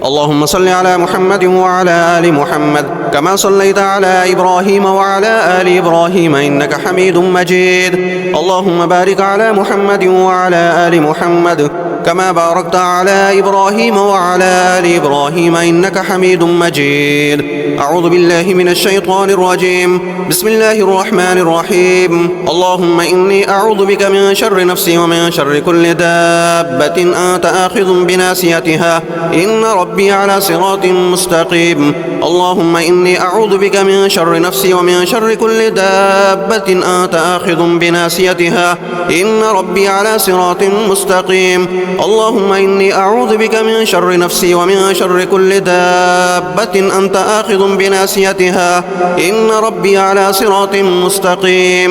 اللهم صل على محمد وعلى آل محمد كما صليت على إبراهيم وعلى آل إبراهيم إنك حميد مجيد. اللهم بارك على محمد وعلى آل محمد كما باركت على إبراهيم وعلى آل إبراهيم إنك حميد مجيد. أعوذ بالله من الشيطان الرجيم. بسم الله الرحمن الرحيم. اللهم إني أعوذ بك من شر نفسي ومن شر كل دابة أنت آخذ بناصيتها إن ربي على صراط مستقيم. اللهم إني أعوذ بك من شر نفسي ومن شر كل دابة أنت آخذ بناصيتها إن ربي على صراط مستقيم. اللهم إني أعوذ بك من شر نفسي ومن شر كل دابة أنت آخذ بناصيتها إن ربي على صراط مستقيم.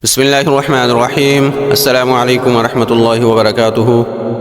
بسم الله الرحمن الرحیم. السلام علیکم ورحمۃ اللہ وبرکاتہ.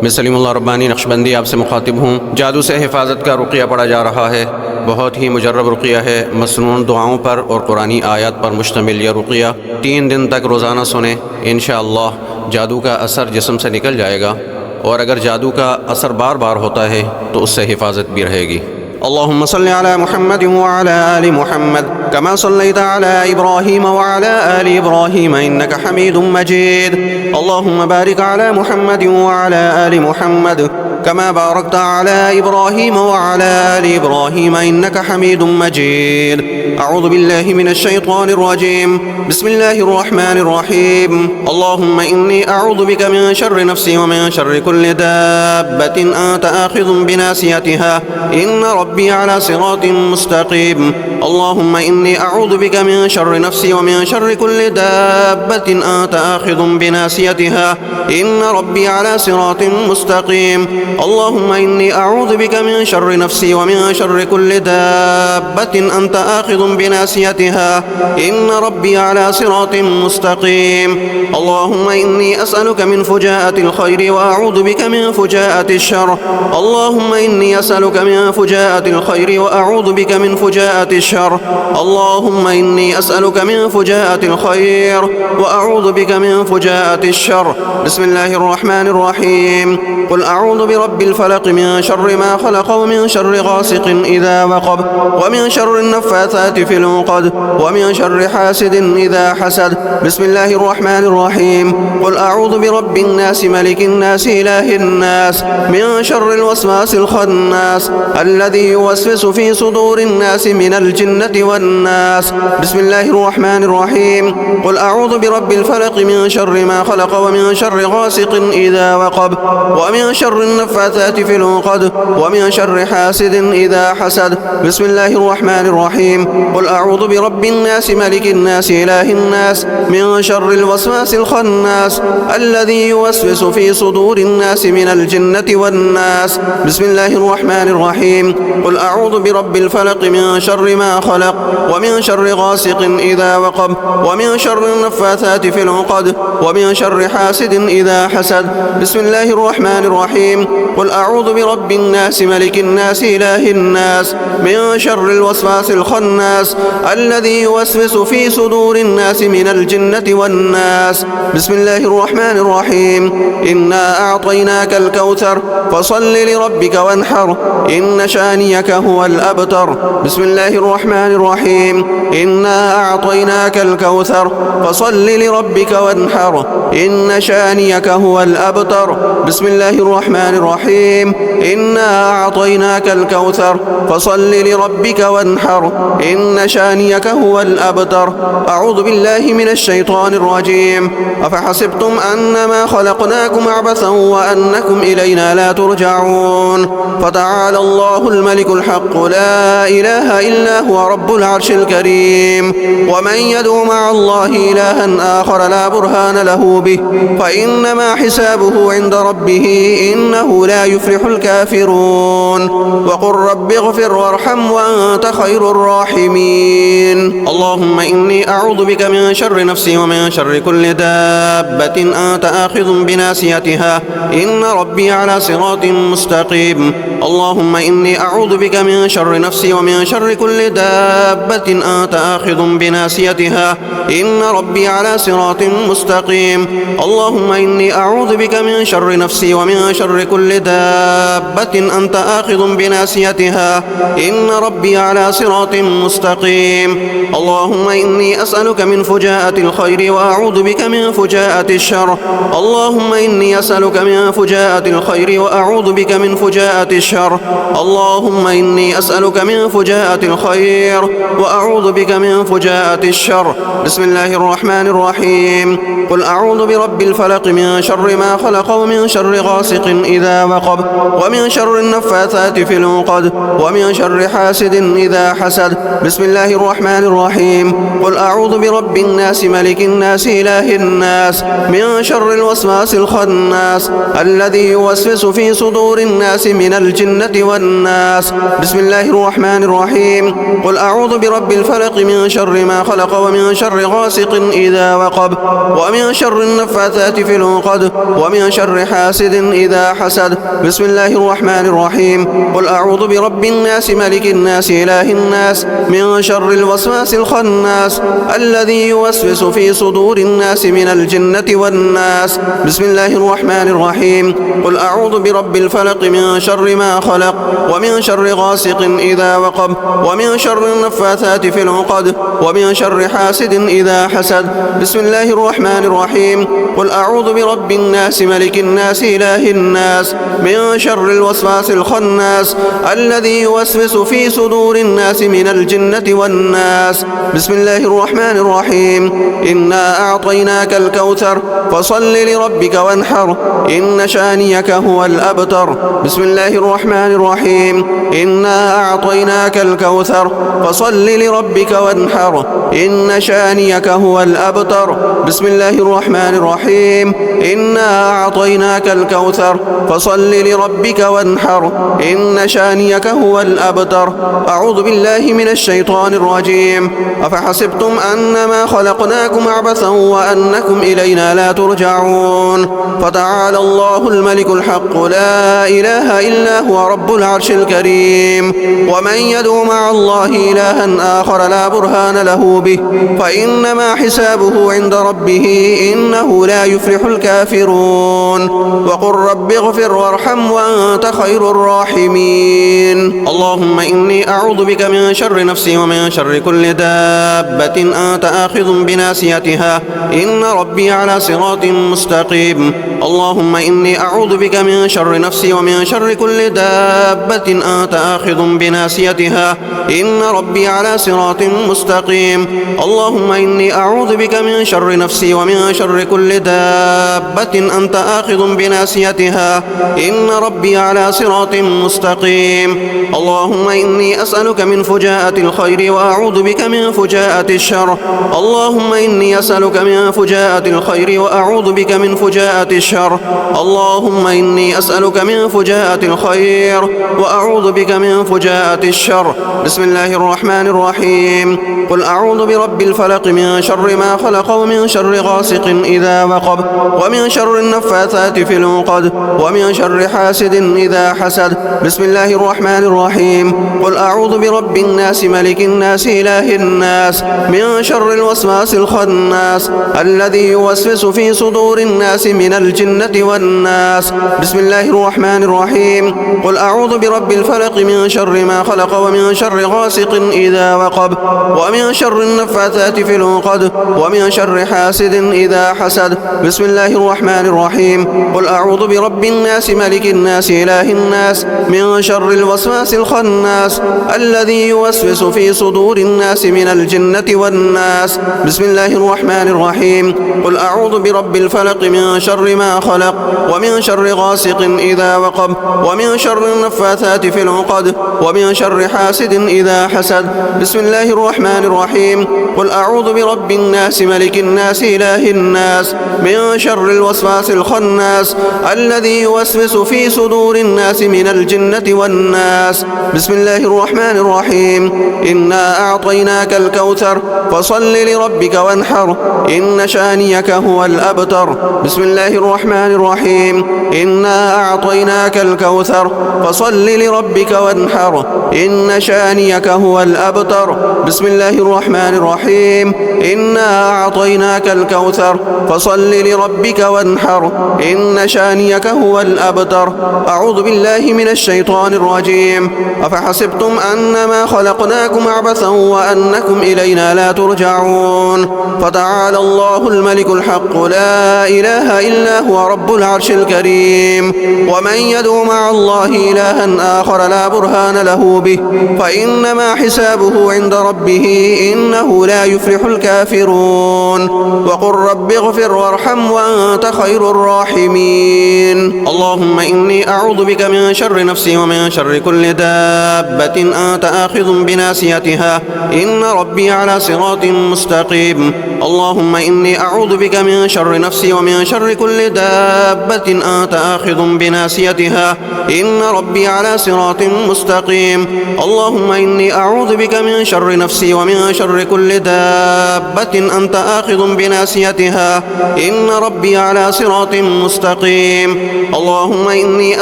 میں سلیم اللہ ربانی نقشبندی آپ سے مخاطب ہوں. جادو سے حفاظت کا رقیہ پڑھا جا رہا ہے. بہت ہی مجرب رقیہ ہے. مسنون دعاؤں پر اور قرآنی آیات پر مشتمل یہ رقیہ 3 دن تک روزانہ سنیں. انشاءاللہ جادو کا اثر جسم سے نکل جائے گا، اور اگر جادو کا اثر بار بار ہوتا ہے تو اس سے حفاظت بھی رہے گی. اللهم صل على محمد وعلى آل محمد كما صليت على إبراهيم وعلى آل إبراهيم إنك حميد مجيد. اللهم بارك على محمد وعلى آل محمد كما باركت على إبراهيم وعلى آل إبراهيم إنك حميد مجيد. أعوذ بالله من الشيطان الرجيم. بسم الله الرحمن الرحيم. اللهم إني أعوذ بك من شر نفسي ومن شر كل دابة أنت آخذ بناصيتها إن ربي على صراط مستقيم. اللهم إني أعوذ بك من شر نفسي ومن شر كل دابة أنت آخذ بناصيتها إن ربي على صراط مستقيم. اللهم إني أعوذ بك من شر نفسي ومن شر كل دابة أنت آخذ بناصيتها إن ربي على صراط مستقيم. اللهم إني أسألك من فجاءة الخير وأعوذ بك من فجاءة الشر. اللهم إني أسألك من فجاءة الخير وأعوذ بك من فجاءة الشر. اللهم إني أسألك من فجاءة الخير وأعوذ بك من فجاءة الشر. بسم الله الرحمن الرحيم. قل أعوذ برب الفلق من شر ما خلق ومن شر غاسق إذا وقب ومن شر النفاثات في العقد ومن شر حاسد إذا حسد. بسم الله الرحمن الرحيم. قل أعوذ برب الناس ملك الناس إله الناس من شر الوسواس الخناس الذي يوسوس في صدور الناس من الجنة والناس. بسم الله الرحمن الرحيم. قل أعوذ برب الفلق من شر ما خلق ومن شر غاسق إذا وقب ومن شر النفاثات في العقد ومن شر حاسد إذا حسد. بسم الله الرحمن الرحيم. قل أعوذ برب الناس ملك الناس إله الناس من شر الوسواس الخناس الذي يوسوس في صدور الناس من الجنة والناس. بسم الله الرحمن الرحيم. قل أعوذ برب الفلق من شر ما خلق ومن شر غاسق إذا وقب ومن شر النفاثات في العقد ومن شر حاسد إذا حسد. بسم الله الرحمن الرحيم. قل أعوذ برب الناس ملك الناس إله الناس من شر الوسواس الخناس الذي يوسوس في صدور الناس من الجنة والناس. بسم الله الرحمن الرحيم. إنا أعطيناك الكوثر فصل لربك وانحر إن شانيك هو الأبتر. بسم الله الرحمن الرحيم. إنا أعطيناك الكوثر فصل لربك وانحر إن شانيك هو الأبتر. بسم الله الرحمن الرحيم. إنا أعطيناك الكوثر فصل لربك وانحر إن شانيك هو الأبتر. أعوذ بالله من الشيطان الرجيم. أفحسبتم أنما خلقناكم عبثا وأنكم إلينا لا ترجعون. فتعالى الله الملك الحق لا إله إلا هو رب العرش الكريم. ومن يدعو مع الله إلها آخر لا برهان له به فإنما حسابه عند ربه إنه لا يفلح الكافرون. وقل رب اغفر وارحم وأنت خير الراحمين. اللهم إني أعوذ بك من شر نفسي ومن شر كل دابة أنت آخذ بناصيتها إن ربي على صراط مستقيم. اللهم إني أعوذ بك من شر نفسي ومن شر كل دابة أنت آخذ بناصيتها إن ربي على صراط مستقيم. اللهم إني أعوذ بك من شر نفسي ومن شر كل دابة أنت آخذ بناصيتها بناصيتها إن ربي على صراط مستقيم. اللهم إني أسألك من فجاءة الخير وأعوذ بك من فجاءة الشر. اللهم إني أسألك من فجاءة الخير وأعوذ بك من فجاءة الشر. اللهم إني أسألك من فجاءة الخير وأعوذ بك من فجاءة الشر. بسم الله الرحمن الرحيم. قل أعوذ برب الفلق من شر ما خلق ومن شر غاسق إذا وقب ومن شر النفاثات في العقد ومن شر حاسد إذا حسد. بسم الله الرحمن الرحيم. قل أعوذ برب الناس ملك الناس إله الناس من شر الوسواس الخناس الذي يوسوس في صدور الناس من الجنة والناس. بسم الله الرحمن الرحيم. قل أعوذ برب الفلق من شر ما خلق ومن شر غاسق إذا وقب ومن شر النفاثات في العقد ومن شر حاسد إذا حسد. بسم الله الرحمن الرحيم. قل أعوذ برب الناس ملك الناس إله الناس من شر الوسواس الخناس الذي يوسوس في صدور الناس من الجنة والناس. بسم الله الرحمن الرحيم. قل أعوذ برب الفلق من شر ما خلق ومن شر غاسق إذا وقب ومن شر النفاثات في العقد ومن شر حاسد إذا حسد. بسم الله الرحمن الرحيم. قل أعوذ برب الناس ملك الناس إله الناس من شر الوسواس الخناس الذي يوسوس في صدور الناس من الجنة والناس. بسم الله الرحمن الرحيم. إنا أعطيناك الكوثر فصل لربك وانحر إن شانيك هو الأبتر. بسم الله الرحمن الرحيم. إنا أعطيناك الكوثر فصل لربك وانحر إن شانيك هو الأبتر. بسم الله الرحمن الرحيم. إنا أعطيناك الكوثر فصل لربك وانحر إن شانيك هو الأبتر. أعوذ بالله من الشيطان الرجيم. أفحسبتم أنما خلقناكم عبثا وأنكم إلينا لا ترجعون. فتعالى الله الملك الحق لا إله إلا هو رب العرش الكريم. ومن يدعو مع الله إلها آخر لا برهان له به فإنما حسابه عند ربه إنه لا يفلح الكافرون. وقل رب اغفر وارحم وأنت خير الراحمين. اللهم إني أعوذ بك من شر نفسي ومن شر كل دابة أنت آخذ بناصيتها إن ربي على صراط مستقيم. اللهم إني أعوذ بك من شر نفسي ومن شر كل دابة أنت آخذ بناصيتها إن ربي على صراط مستقيم. اللهم إني أعوذ بك من شر نفسي ومن شر كل دابة أنت آخذ بناصيتها إن ربي على صراط مستقيم. اللهم إني أسألك من فجاءة الخير وأعوذ بك من فجاءة الشر. اللهم إني أسألك من فجاءة الخير وأعوذ بك من فجاءة الشر. اللهم إني أسألك من فجاءة الخير وأعوذ بك من فجاءة الشر. بسم الله الرحمن الرحيم. قل أعوذ برب الفلق من شر ما خلق ومن شر غاسق إذا وقب ومن شر النفاثات في العقد ومن شر حاسد إذا حسد. بسم الله الرحمن الرحيم. قل أعوذ برب الناس ملك الناس إله الناس من شر الوسواس الخناس الذي يوسوس في صدور الناس من الجنة والناس. بسم الله الرحمن الرحيم. قل أعوذ برب الفلق من شر ما خلق ومن شر غاسق إذا وقب ومن شر النفاثات في العقد ومن شر حاسد إذا حسد. بسم الله الرحمن الرحيم. قل أعوذ برب الناس ملك الناس إله الناس من شر الوسواس الخناس الذي يوسوس في صدور الناس من الجنة والناس. بسم الله الرحمن الرحيم. قل أعوذ برب الفلق من شر ما خلق ومن شر غاسق إذا وقب ومن شر النفاثات في العقد ومن شر حاسد إذا حسد. بسم الله الرحمن الرحيم. قل أعوذ برب الناس ملك الناس إله الناس من شر الوسواس الخناس الذي يوسوس في صدور الناس من الجنة والناس. بسم الله الرحمن الرحيم. إنا أعطيناك الكوثر فصل لربك وانحر إن شانيك هو الأبتر. بسم الله الرحمن الرحيم. إنا أعطيناك الكوثر فصل لربك وانحر إن شانيك هو الأبتر. بسم الله الرحمن الرحيم. إنا أعطيناك الكوثر فصل لربك وانحر إن شانيك هو الأبتر. أعوذ بالله من الشيطان الرجيم. أفحسبتم أنما خلقناكم عبثا وأنكم إلينا لا ترجعون. فتعالى الله الملك الحق لا إله إلا هو رب العرش الكريم. ومن يدعو مع الله إلها آخر لا برهان له به فإنما حسابه عند ربه إنه لا يفلح الكافرون. وقل رب اغفر وارحم وأنت خير الراحمين. اللهم إني أعوذ بك من شر نفسي ومن شر كل دابة أنت آخذ بناصيتها إن ربي على صراط مستقيم. اللهم إني أعوذ بك من شر نفسي ومن شر كل دابة أنت آخذ بناصيتها إن ربي على صراط مستقيم. اللهم إني أعوذ بك من شر نفسي ومن شر كل دابة أنت آخذ بناصيتها إن ربي على صراط مستقيم. اللهم إني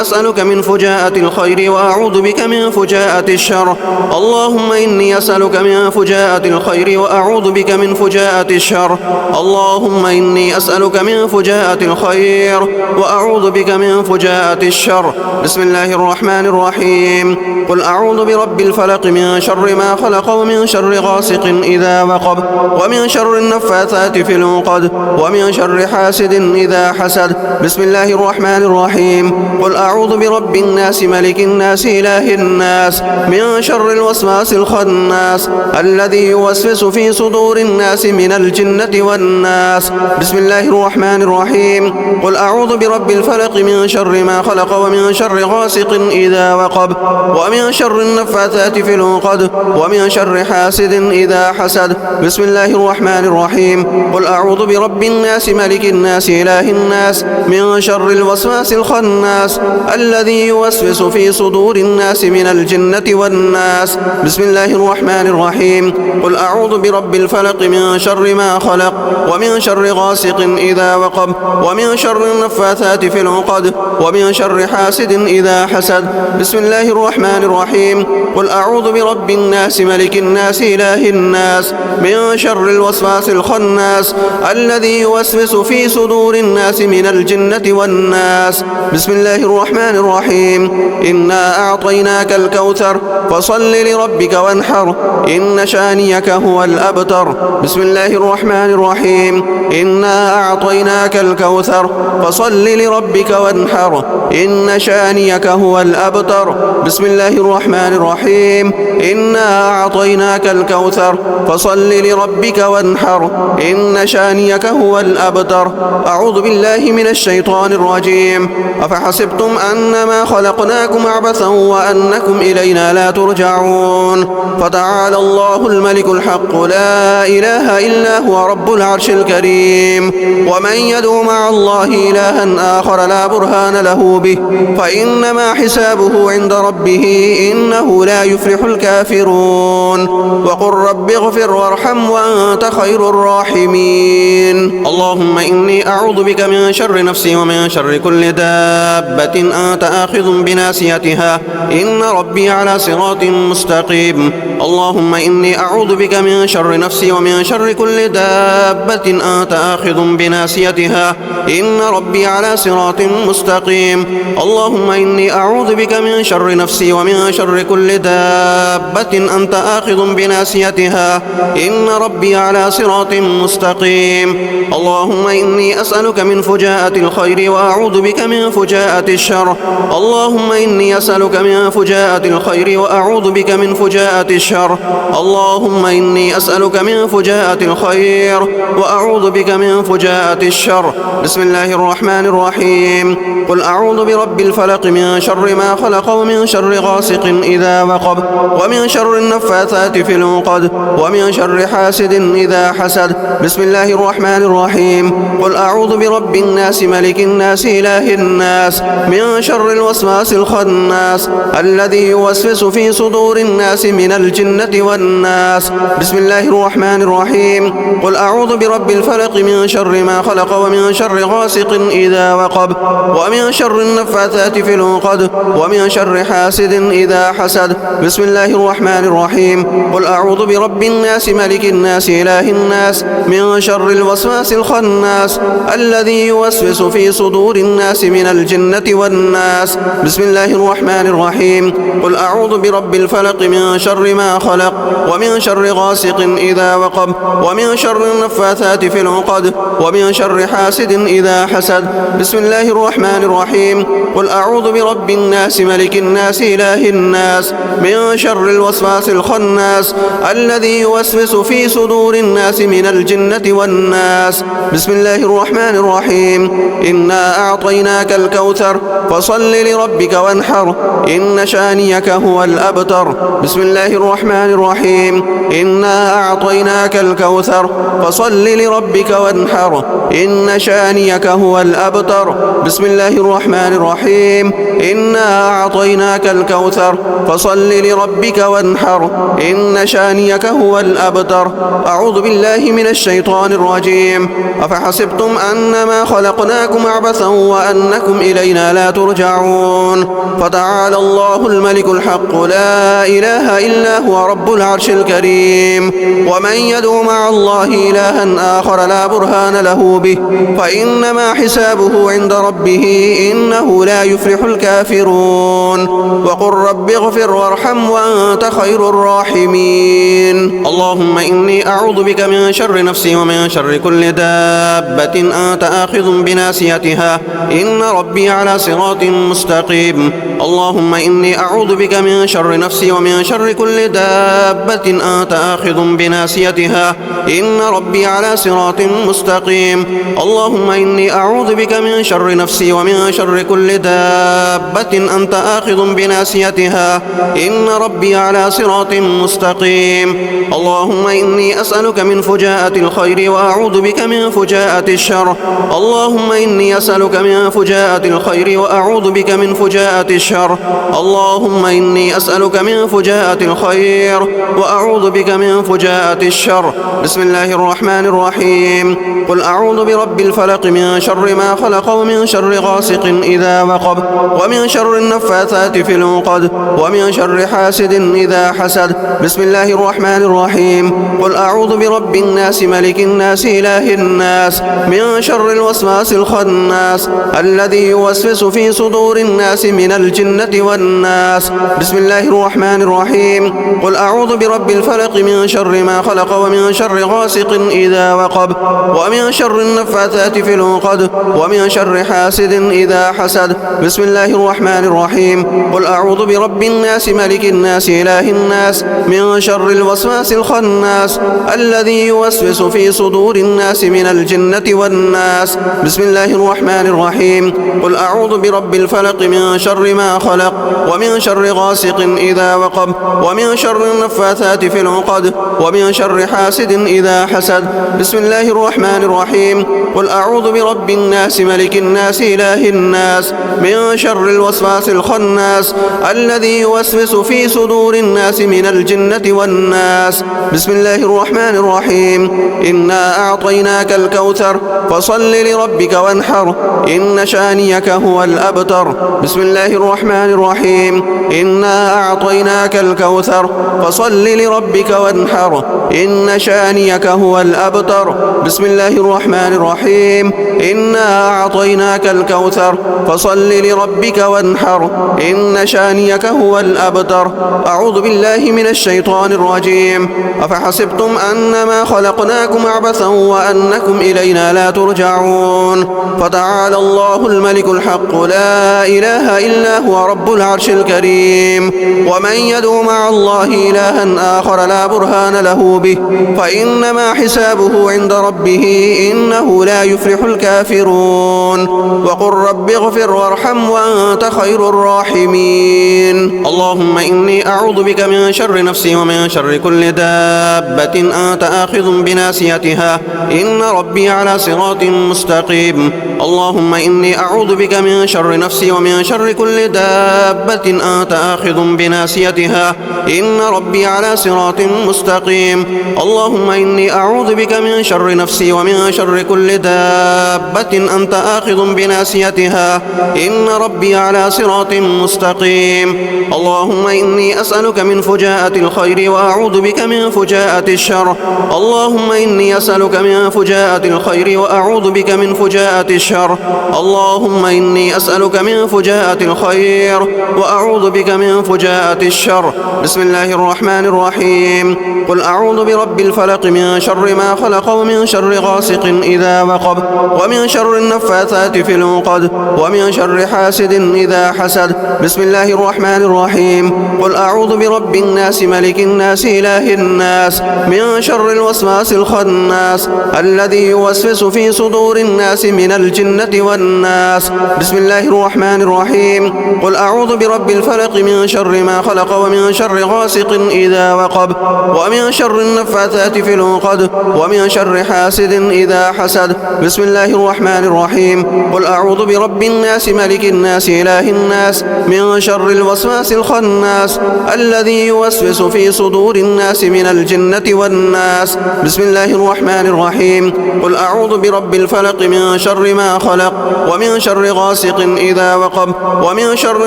أسألك من فجاءة الخير وأعوذ بك من فجاءة الشر. اللهم إني أسألك من فجاءة الخير وأعوذ بك من فجاءة الشر. اللهم إني أسألك من فجاءة الخير وأعوذ بك من فجاءة الشر. بسم الله الرحمن الرحيم. قل أعوذ برب الفلق من شر ما خلق ومن شر غاسق إذا وقب ومن شر النفاثات في العقد ومن شر حاسد إذا حسد. بسم الله الرحمن الرحيم. قل أعوذ برب الناس ملك الناس إله الناس من شر الوسواس الخناس الذي يوسوس في صدور الناس من الجنة والناس. بسم الله الرحمن الرحيم. قل أعوذ برب الفلق من شر ما خلق ومن شر غاسق إذا وقب ومن شر النفاثات في العقد ومن شر حاسد إذا حسد. بسم الله الرحمن الرحيم. قل أعوذ برب الناس ملك الناس إله الناس من شر الوسواس الخناس الذي يوسوس في صدور الناس من الجنة والناس. بسم الله الرحمن الرحيم. قل أعوذ برب الفلق من شر ما خلق ومن شر غاسق إذا وقب ومن شر النفاثات في العقد ومن شر حاسد إذا حسد. بسم الله الرحمن الرحيم. قل أعوذ برب الناس ملك الناس إله الناس من شر الوسواس الخناس الذي يوسوس في صدور الناس من الجنة والناس. بسم الله الرحمن الرحيم. إنا أعطيناك الكوثر فصل لربك وانحر إن شانيك هو الأبتر. بسم الله الرحمن الرحيم. إنا أعطيناك الكوثر فصل لربك وانحر إن شانيك هو الأبتر. بسم الله الرحمن الرحيم. إنا أعطيناك الكوثر فصل لربك وانحر إن شانيك هو الأبتر. أعوذ بالله من الشيطان الرجيم. أفحسبتم أنما خلقناكم عبثا وأنكم إلينا لا ترجعون. فتعالى الله الملك الحق لا إله إلا هو رب العرش الكريم. ومن يدعو مع الله إلها آخر لا برهان له به فإنما حسابه عند ربه إنه لا يفلح الكافرون. وقل رب اغفر وارحم وأنت خير الراحمين. اللهم إني أعوذ بك من شر نفسي ومن شر كل دابة أنت آخذ بناصيتها إن ربي على صراط مستقيم. اللهم إني أعوذ بك من شر نفسي ومن شر كل دابة أنت آخذ بناصيتها إن ربي على صراط مستقيم. اللهم إني أعوذ بك من شر نفسي ومن شر كل دابة أنت آخذ بناصيتها إن ربي على صراط مستقيم. اللهم إني أسألك من فجاءة الخير وأعوذ بك من فجاءة الشر. اللهم إني أسألك من فجاءة الخير وأعوذ بك من فجاءة الشر. اللهم إني أسألك من فجاءة الخير وأعوذ بك من فجاءة الشر. بسم الله الرحمن الرحيم. قل أعوذ برب الفلق من شر ما خلق ومن شر غاسق إذا وقب ومن شر النفاثات في العقد ومن شر حاسد إذا حسد. بسم الله الرحمن الرحيم. قل أعوذ برب الناس ملك الناس إله الناس من شر الوسواس الخناس الذي يوسوس في صدور الناس من الجنة والناس. بسم الله الرحمن الرحيم. قل أعوذ برب الفلق من شر ما خلق ومن شر غاسق إذا وقب ومن شر النفاثات في العقد ومن شر حاسد إذا حسد بسم الله الرحمن الرحيم قل أعوذ برب الناس ملك الناس إله الناس من شر الوسواس الخناس الذي يوسوس في صدور الناس من الجنة والناس بسم الله الرحمن الرحيم قل أعوذ برب الفلق من شر ما خلق ومن شر غاسق إذا وقب ومن شر النفاثات في العقد ومن شر حاسد إذا حسد بسم الله الرحمن الرحيم قل أعوذ برب الناس ملك الناس إله الناس من شر الوسواس الخناس الذي يوسوس في صدور الناس من الجنة والناس بسم الله الرحمن الرحيم إنا أعطيناك الكوثر فصل لربك وانحر إن شانيك هو الأبتر بسم الله الرحمن الرحيم إنا أعطيناك الكوثر فصل لربك وانحر إن شانيك هو الأبتر بسم الله الرحمن الرحيم إنا أعطيناك الكوثر فصل لربك وانحر إن شانيك هو الأبتر أعوذ بالله من الشيطان الرجيم أفحسبتم أنما خلقناكم عبثا وأنكم إلينا لا ترجعون فتعالى الله الملك الحق لا إله إلا هو رب العرش الكريم ومن يدعو مع الله إلها آخر لا برهان له به فإنما حسابه عند ربه إنه لا يفلح الكافرون وقل رب اغفر وارحم وأنت خير الراحمين اللهم إني أعوذ بك من شر نفسي ومن شر كل دابة أنت آخذ بناصيتها إن ربي على صراط مستقيم اللهم إني أعوذ بك من شر نفسي ومن شر كل دابة أنت آخذ بناصيتها إن ربي على صراط مستقيم اللهم إني أعوذ بك من شر نفسي ومن شر كل دابة أنت آخذ بناصيتها إن ربي على صراط مستقيم اللهم إني أسألك من فجاءة الخير وأعوذ بك من فجاءة الشر اللهم إني أسألك من فجاءة الخير وأعوذ بك من فجاءة الشر اللهم إني أسألك من فجاءة الخير وأعوذ بك من فجاءة الشر بسم الله الرحمن الرحيم قل أعوذ برب الفلق من شر ما خلق ومن شر غاسق إذا وقب ومن شر النفاثات في العقد ومن شر حاسد إذا حسد بسم الله الرحمن الرحيم قل أعوذ برب الناس ملك الناس إله الناس من شر الوسواس الخناس الذي يوسوس في صدور الناس من الجنة والناس بسم الله الرحمن الرحيم قل أعوذ برب الفلق من شر ما خلق ومن شر غاسق إذا وقب ومن شر النفاثات في العقد ومن شر حاسد إذا حسد بسم الله الرحمن الرحيم قل أعوذ برب الناس ملك الناس إله الناس من شر الوسواس الخناس الذي يوسوس في صدور الناس من الجنة والناس بسم الله الرحمن الرحيم قل أعوذ برب الفلق من شر ما خلق ومن شر غاسق إذا وقب ومن شر النفاثات في العقد ومن شر حاسد إذا حسد بسم الله الرحمن الرحيم قل أعوذ برب الناس ملك الناس إله الناس من شر الوسواس الخناس الذي يوسوس في صدور الناس من الجنة والناس بسم الله الرحمن الرحيم إنا أعطيناك الكوثر فصل لربك وانحر إن شانيك هو الأبتر بسم الله الرحمن الرحيم إنا أعطيناك الكوثر فصل لربك وانحر إن شانيك هو الأبتر بسم الله الرحمن الرحيم إنا أعطيناك الكوثر فصل لربك وانحر إن شانيك هو الأبتر أعوذ بالله من الشيطان الرجيم أفحسبتم أنما خلقناكم عبثا وأنكم إلينا لا ترجعون فتعالى الله الملك الحق لا إله إلا هو رب العرش الكريم ومن يدعو مع الله إلها آخر لا برهان له به فإنما حسابه عند ربه إنه لا يفلح الكافرون وقل رب اغفر وارحم وأنت خير الراحمين اللهم إني أعوذ بك من شر نفسي ومن شر كل دابة أنت آخذ بناصيتها إن ربي على صراط مستقيم اللهم إني أعوذ بك من شر نفسي ومن شر كل دابة أنت آخذ بناصيتها إن ربي على صراط مستقيم اللهم إني أعوذ بك من شر نفسي ومن شر كل دابة أنت آخذ بناصيتها إن ربي على صراط مستقيم. اللهم إني أسألك من فجاءة الخير وأعوذ بك من فجاءة الشر. اللهم إني أسألك من فجاءة الخير وأعوذ بك من فجاءة الشر. اللهم إني أسألك من فجاءة الخير وأعوذ بك من فجاءة الشر. بسم الله الرحمن الرحيم. قل أعوذ برب الفلق من شر ما خلق ومن شر غاسق إذا وقب ومن شر النفاثات في العقد ومن شر حاسد إذا حسد. بسم الله الرحمن الرحيم. قل أعوذ برب الناس ملك الناس إله الناس من شر الوسواس الخناس الذي يوسوس في صدور الناس من الجنة والناس. بسم الله الرحمن الرحيم. قل أعوذ برب الفلق من شر ما خلق ومن شر غاسق إذا وقب ومن شر النفاثات في العقد ومن شر حاسد إذا حسد. بسم الله الرحمن الرحيم. قل أعوذ برب الناس ملك الناس إله الناس من شر الوسواس الخناس الذي يوسوس في صدور الناس من الجنة والناس. بسم الله الرحمن الرحيم. قل أعوذ برب الفلق من شر ما خلق ومن شر غاسق إذا وقب ومن شر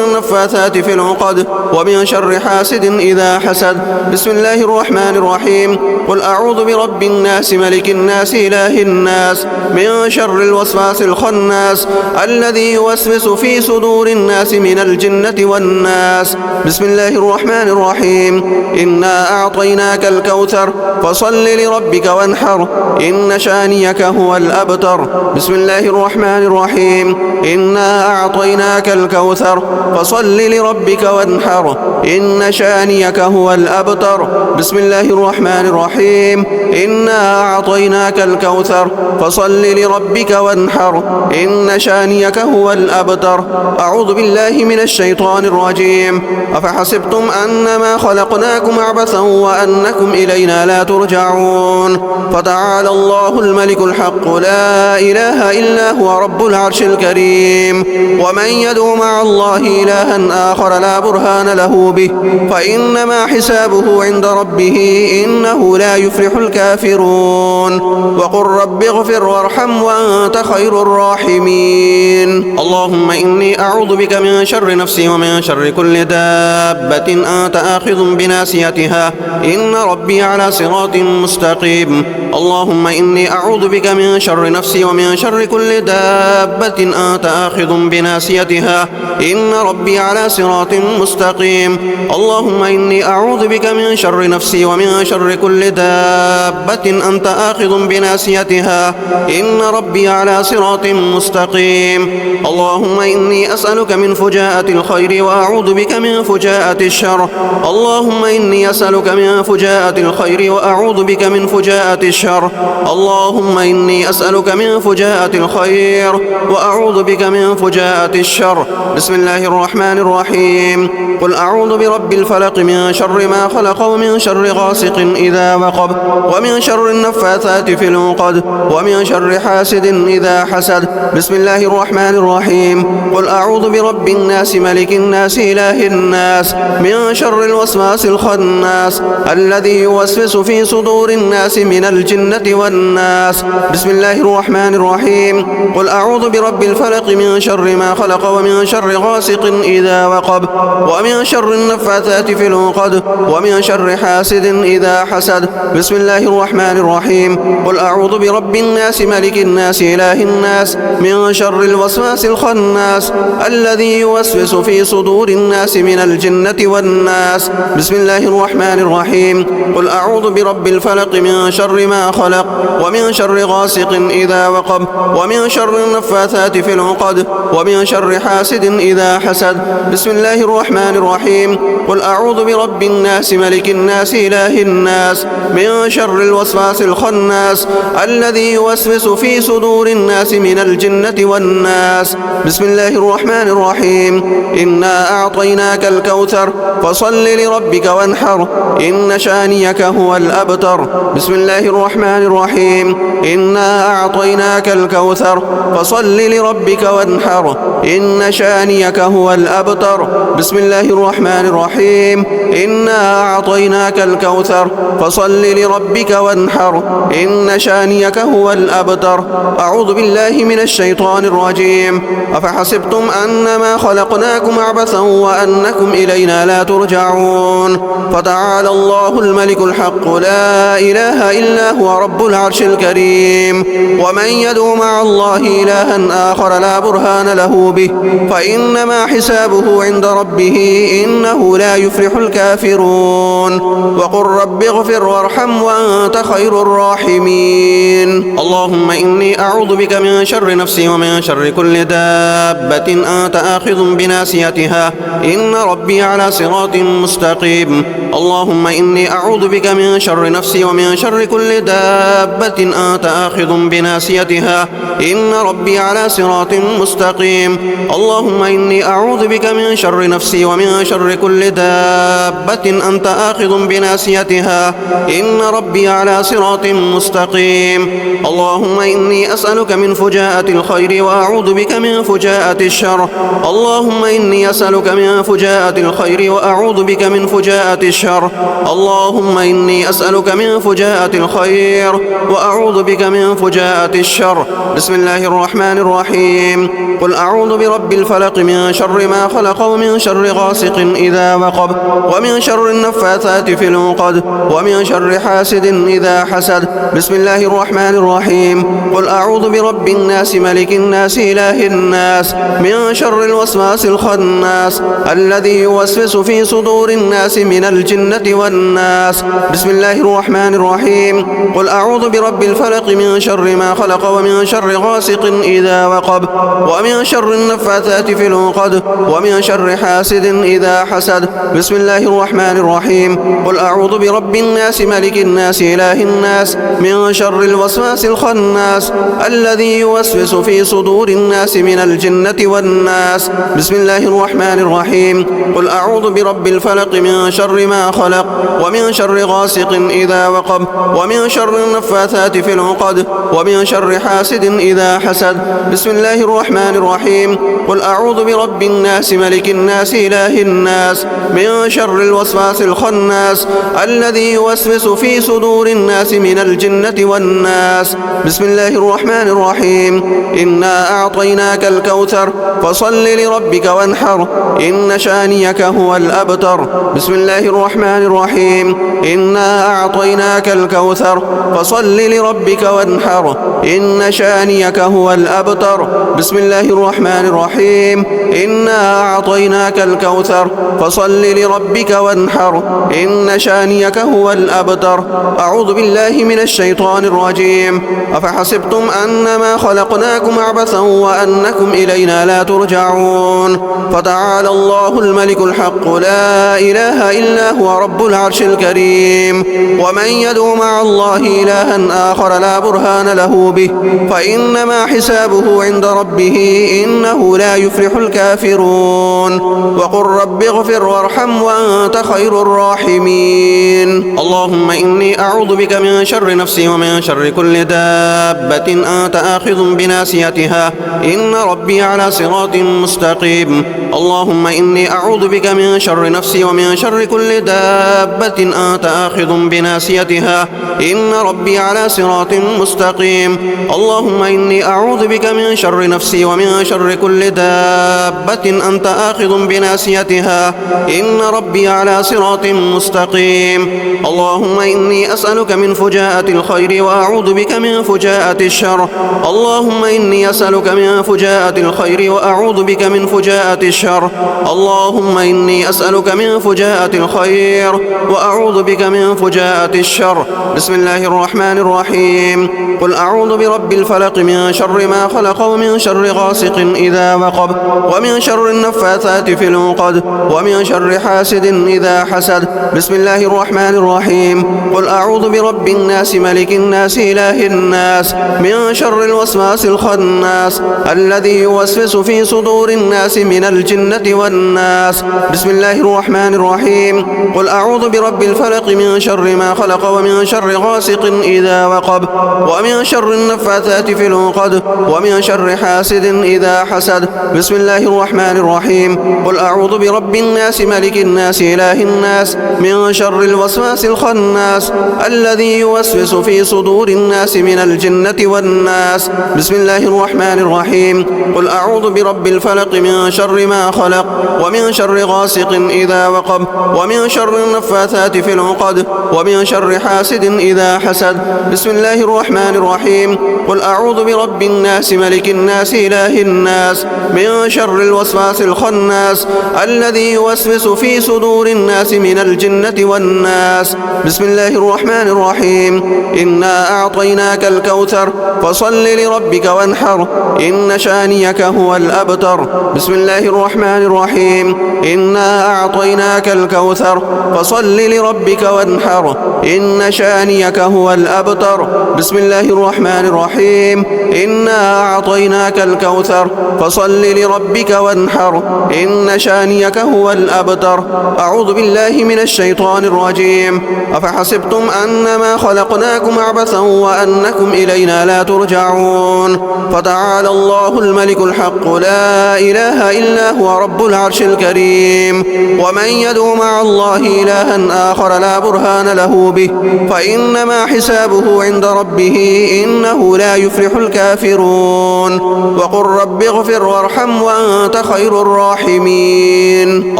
النفاثات في العقد ومن شر حاسد إذا حسد. بسم الله الرحمن الرحيم. قل أعوذ برب الناس ملك الناس إله الناس من شر الوسواس الخناس الذي يوسوس في صدور الناس من الجنة والناس. بسم الله الرحمن الرحيم. إنا أعطيناك الكوثر فصل لربك وانحر إن شانيك هو الأبتر. بسم الله الرحمن الرحيم. إنا أعطيناك الكوثر فصل لربك وانحر إن شانيك هو الأبتر. بسم الله الرحمن الرحيم. إنا أعطيناك الكوثر فصل لربك وانحر إن شانيك هو الأبتر. أعوذ بالله من الشيطان الرجيم. أفحسبتم أنما خلقناكم عبثا وأنكم إلينا لا ترجعون. فتعالى الله الملك الحق لا إله إلا هو رب العرش الكريم. ومن يدعو مع الله إلها آخر لا برهان له به فإنما حسابه عند ربه إنه لا يفلح الكافرون. وقل رب اغفر وارحم وأنت خير الراحمين. اللهم إني أعوذ بك من شر نفسي ومن شر كل دابة أنت آخذ بناصيتها إن ربي على صراط مستقيم. اللهم إني أعوذ بك من شر نفسي ومن شر كل دابة أنت آخذ بناصيتها إن ربي على صراط مستقيم. اللهم إني أعوذ بك من شر نفسي ومن شر كل دابة أنت آخذ بناصيتها إن ربي على صراط مستقيم. اللهم إني أسألك من فجاءة الخير وأعوذ بك من فجاءة الشر. اللهم إني أسألك من فجاءة الخير وأعوذ بك من فجاءة الشر. اللهم إني أسألك من فجاءة الخير وأعوذ بك من فجاءة الشر. بسم الله الرحمن الرحيم. قل أعوذ برب الفلق من شر ما خلق ومن شر غاسق إذا وقب ومن شر النفاثات في العقد ومن شر حاسد إذا حسد. بسم الله الرحمن الرحيم. قل أعوذ برب الناس ملك الناس إله الناس من شر الوسواس الخناس الذي يوسوس في صدور الناس من الجنة والناس. بسم الله الرحمن الرحيم. قل أعوذ برب الفلق من شر ما خلق ومن شر غاسق إذا وقب ومن شر النفاثات في العقد ومن شر حاسد إذا حسد. بسم الله الرحمن الرحيم. قل أعوذ برب الناس ملك الناس إله الناس من شر الوسواس الخناس الذي يوسوس في صدور الناس من الجنة والناس. بسم الله الرحمن الرحيم. قل أعوذ برب الفلق من شر ما خلق ومن شر غاسق إذا وقب ومن شر النفاثات في العقد ومن شر حاسد إذا حسد. بسم الله الرحمن الرحيم. قل أعوذ برب الناس ملك الناس إله الناس من شر الوسواس الخناس الذي يوسوس في صدور الناس من الجنة والناس. بسم الله الرحمن الرحيم. إنا أعطيناك الكوثر فصل لربك وانحر إن شانيك هو الأبتر. بسم الله الرحمن الرحيم. إنا أعطيناك الكوثر فصل لربك وانحر إن شانيك هو الأبتر. بسم الله الرحمن الرحيم. إنا أعطيناك الكوثر فصل لربك وانحر إن شانيك هو الأبتر. أعوذ بالله من الشيطان الرجيم. أفحسب أفحسبتم أنما خلقناكم عبثا وأنكم إلينا لا ترجعون فتعالى الله الملك الحق لا إله إلا هو رب العرش الكريم ومن يدعو مع الله إلها آخر لا برهان له به فإنما حسابه عند ربه إنه لا يفلح الكافرون وقل رب اغفر وارحم وأنت خير الراحمين اللهم إني أعوذ بك من شر نفسي ومن شر كل دابة أنت آخذ بناصيتها إن ربي على صراط مستقيم اللهم إني أعوذ بك من شر نفسي ومن شر كل دابة أنت آخذ بناصيتها إن ربي على صراط مستقيم اللهم إني أعوذ بك من شر نفسي ومن شر كل دابة أنت آخذ بناصيتها إن ربي على صراط مستقيم اللهم إني أسألك من فجاءة الخير وأعوذ بك من فجاءة الشر اللهم إني أسألك من فجاءة الخير وأعوذ بك من فجاءة الشر اللهم إني أسألك من فجاءة الخير وأعوذ بك من فجاءة الشر بسم الله الرحمن الرحيم قل أعوذ برب الفلق من شر ما خلق ومن شر غاسق إذا وقب ومن شر النفاثات في العقد ومن شر حاسد إذا حسد بسم الله الرحمن الرحيم قل أعوذ برب الناس ملك الناس إله الناس من شر الوسواس الخناس الذي يوسوس في صدور الناس من الجنة والناس بسم الله الرحمن الرحيم قل أعوذ برب الفلق من شر ما خلق ومن شر غاسق إذا وقب ومن شر النفاثات في العقد ومن شر حاسد إذا حسد بسم الله الرحمن الرحيم قل أعوذ برب الناس ملك الناس إله الناس من شر الوسواس الخناس الذي يوسوس في صدور الناس من الجنة والناس بسم الله الرحمن الرحيم قل أعوذ برب الفلق من شر ما خلق ومن شر غاسق إذا وقب ومن شر النفاثات في العقد ومن شر حاسد إذا حسد بسم الله الرحمن الرحيم قل أعوذ برب الناس ملك الناس إله الناس من شر الوسواس الخناس الذي يوسوس في صدور الناس من الجنة والناس بسم الله الرحمن الرحيم إنا أعطيناك الكوثر فصل لربك وانحر إن شانيك هو الأبتر بسم الله الرحمن الرحيم إنا أعطيناك الكوثر فصل لربك وانحر إن شانيك هو الأبتر بسم الله الرحمن الرحيم إنا أعطيناك الكوثر فصل لربك وانحر إن شانيك هو الأبتر أعوذ بالله من الشيطان الرجيم أفحسبتم أنما خلقناكم عبثا وأنكم إلينا لا ترجعون فتعالى الله الملك الحق لا إله إلا هو رب العرش الكريم ومن يدعو مع الله إلها آخر لا برهان له به فإنما حسابه عند ربه إنه لا يفلح الكافرون وقل رب اغفر وارحم وأنت خير الراحمين اللهم إني أعوذ بك من شر نفسي ومن شر كل دابة أنت آخذ بناصيتها إن ربي على صراط مستقيم اللهم إني أعوذ بك من شر نفسي ومن شر كل دابة أنت آخذ بناصيتها إن ربي على صراط مستقيم اللهم إني أعوذ بك من شر نفسي ومن شر كل دابة أنت آخذ بناصيتها إن ربي على صراط مستقيم اللهم إني أسألك من فجاءة الخير وأعوذ بك من فجاءة الشر اللهم إني أسألك من فجاءة الخير وأعوذ بك من فجاءة الشر اللهم إني أسألك من فجاءة الخير وأعوذ بك من فجاءة الشر بسم الله الرحمن الرحيم قل أعوذ برب الفلق من شر ما خلق ومن شر غاسق إذا وقب ومن شر النفاثات في العقد ومن شر حاسد إذا حسد بسم الله الرحمن الرحيم قل أعوذ برب الناس ملك الناس إله الناس من شر الوسواس الخناس الذي يوسوس في صدور الناس من الجنة والناس بسم الله الرحمن الرحيم قل أعوذ برب الفلق من شر ما خلق ومن شر غاسق إذا وقب ومن شر النفاثات في العقد ومن شر حاسد إذا حسد بسم الله الرحمن الرحيم قل أعوذ برب الناس ملك الناس إله الناس من شر الوسواس الخناس الذي يوسوس في صدور الناس من الجنة والناس. بسم الله الرحمن الرحيم. قل أعوذ برب الفلق من شر ما خلق ومن شر غاسق إذا وقب ومن شر النفاثات في العقد ومن شر حاسد إذا حسد. بسم الله الرحمن الرحيم. قل أعوذ برب الناس ملك الناس إله الناس من شر الوسواس الخناس الذي يوسوس في صدور الناس من الجنة والناس. بسم الله الرحمن الرحيم. إنا أعطيناك الكوثر فصل لربك وانحر إن شانيك هو الأبتر. بسم الله الرحمن الرحيم. إنا أعطيناك الكوثر فصل لربك وانحر إن شانيك هو الأبتر. بسم الله الرحمن الرحيم. إنا أعطيناك الكوثر فصل لربك وانحر إن شانيك هو الأبتر. أعوذ بالله من الشيطان الرجيم. أفحسبتم أنما خلقناكم عبثا وأنكم إلينا لا ترجعون. فتعالى الله الملك الحق لا إله إلا هو رب العرش الكريم. ومن يدعو مع الله إلها آخر لا برهان له به فإنما حسابه عند ربه إنه لا يفلح الكافرون. وقل رب اغفر وارحم وأنت خير الراحمين.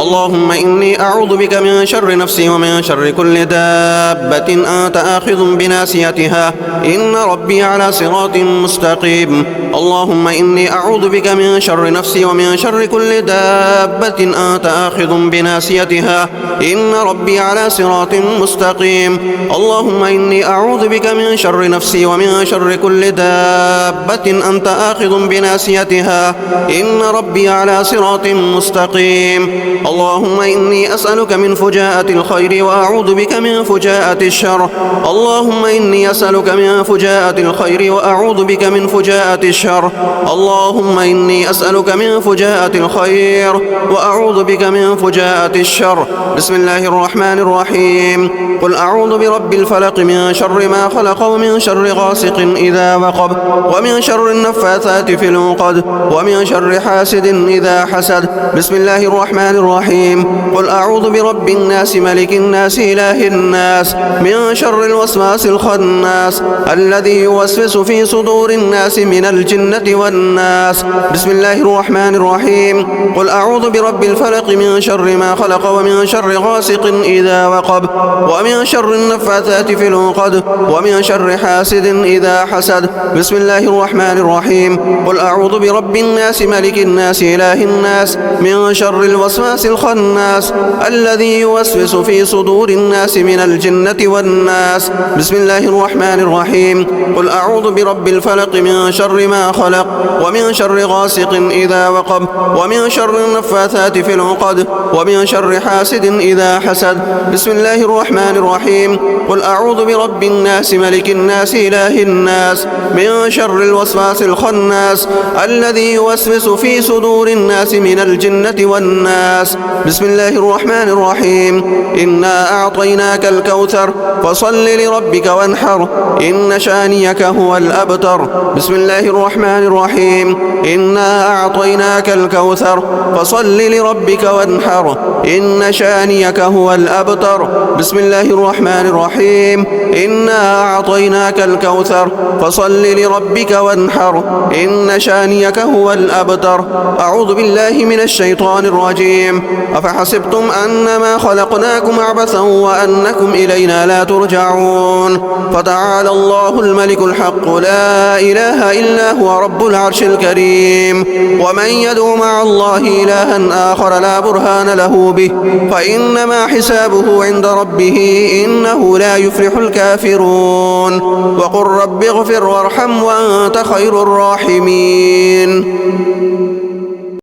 اللهم إني أعوذ بك من شر نفسي ومن شر كل دابة أنت آخذ بناصيتها إن ربي على صراط مستقيم. اللهم إني أعوذ بك من شر نفسي ومن شر كل دابة أنت آخذ بناصيتها إن ربي على صراط مستقيم. اللهم إني أعوذ بك من شر نفسي ومن شر كل دابة أنت آخذ بناصيتها إن ربي على صراط مستقيم. اللهم إني أسألك من فجاءة الخير وأعوذ بك من فجاءة الشر. اللهم إني أسألك من فجاءة الخير وأعوذ بك من فجاءة الشر. اللهم إني أسألك من فجاءة الخير وأعوذ بك من فجاءة الشر. بسم الله الرحمن الرحيم. قل أعوذ برب الفلق من شر ما خلق ومن شر غاسق إذا وقب ومن شر النفاثات في العقد ومن شر حاسد إذا حسد. بسم الله الرحمن الرحيم. قل أعوذ برب الناس ملك الناس إله الناس من شر الوسواس الخناس الذي يوسوس في صدور الناس من الجنة والناس. بسم الله الرحمن الرحيم. قل أعوذ برب الفلق من شر ما خلق ومن شر غاسق إذا وقب ومن شر النفاثات في العقد ومن شر حاسد إذا حسد. بسم الله الرحمن الرحيم. قل أعوذ برب الناس ملك الناس إله الناس من شر الوسواس الخناس الذي يوسوس في صدور الناس من الجنة والناس. بسم الله الرحمن الرحيم. قل أعوذ برب الفلق من شر ما خلق ومن شر غاسق إذا وقب ومن شر النفاثات في العقد ومن شر حاسد إذا حسد. بسم الله الرحمن الرحيم. قل أعوذ برب الناس ملك الناس إله الناس من شر الوسواس الخناس الذي يوسوس في صدور الناس من الجنة والناس. بسم الله الرحمن الرحيم. إنا أعطيناك الكوثر فصل لربك وانحر إن شانيك هو الأبتر. بسم الله الرحمن الرحيم. إنا أعطيناك الكوثر فصل لربك وانحر إن شانيك هو الأبتر. بسم الله الرحمن الرحيم. إنا أعطيناك الكوثر فصل لربك وانحر إن شانيك هو الأبتر. أعوذ بالله من الشيطان الرجيم. أفحسبتم أنما خلقناكم عبثا وأنكم إلينا لا ترجعون. فتعالى الله الملك الحق لا إله إلا هو رب العرش الكريم. ومن يدعو مع الله إلها آخر لا برهان له به فإنما حسابه عند ربه إنه لا يفلح الكافرون. وقل رب اغفر وارحم وأنت خير الراحمين.